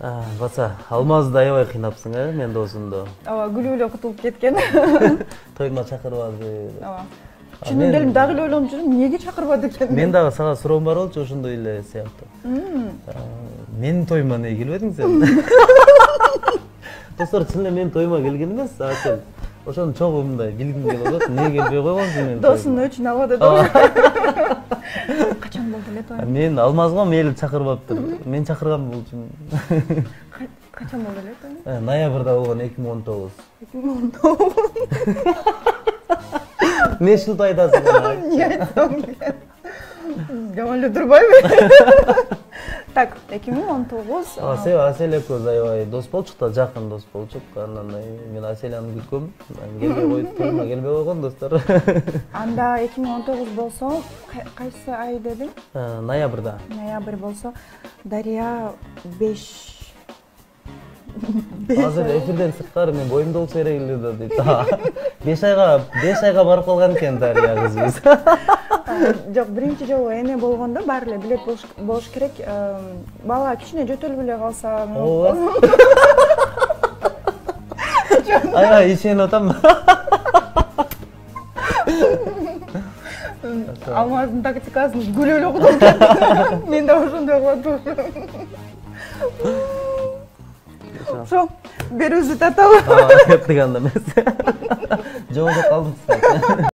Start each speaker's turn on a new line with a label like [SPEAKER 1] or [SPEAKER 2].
[SPEAKER 1] Баса, алмазды аябай кыйнапсың, мен досумду.
[SPEAKER 2] Ооба, күлүп эле кутулуп кеткен.
[SPEAKER 1] Тойума чакырбады.
[SPEAKER 2] Ооба. Чынында эле дагы эле ойлонуп жүрдүм, эмнеге чакырбады экен?
[SPEAKER 1] Мен дагы сага суроом бар болчу, ошондой эле сыяктуу. Менин тоюма эмне келбедиң сен? Достор, чын эле менин тоюма келген эмес, Асел. Ошону чогуу мындай билгим келип атат. Эмне келбей койгонсуң менин?
[SPEAKER 2] Досунун өчүн алып атат. Качан болду эле той?
[SPEAKER 1] Мен Алмазга мейли чакырбаптыр. Мен чакырган болчумун.
[SPEAKER 2] Качан болду эле той?
[SPEAKER 1] Ноябрда болгон 2019.
[SPEAKER 2] 2019.
[SPEAKER 1] Не шылт айтасың?
[SPEAKER 2] Не айтсам экен? Жаман эле турбайбы? Так, 2019.
[SPEAKER 1] Асель экөөбүз аябай дос болчук да, жакын дос болчук. Анан мен Аселяны күткөм. Келбей коюп, тоюма келбей койгон достор.
[SPEAKER 2] Анда 2019 болсо, кайсы ай дедиң?
[SPEAKER 1] Ноябрда.
[SPEAKER 2] Ноябрь болсо, Дарья 5.
[SPEAKER 1] Азыр эфирден сырткары мен боюмда болсо керек эле да дейт. 5 айга барып калган экен Дарья кызыбыз.
[SPEAKER 2] Жок, биринчи жолу эне болгондо баары эле билет болуш керек. Бала кичине жөтөлүп эле калса.
[SPEAKER 1] Ооба. Аябай ишенип атам.
[SPEAKER 2] Алмаздын тактикасын күлүп эле кутулуп. Мен да ошондой кылып атам. Ошо, берүүбүздү татабы.
[SPEAKER 1] Кеттик анда эмес. Жолдо калдым.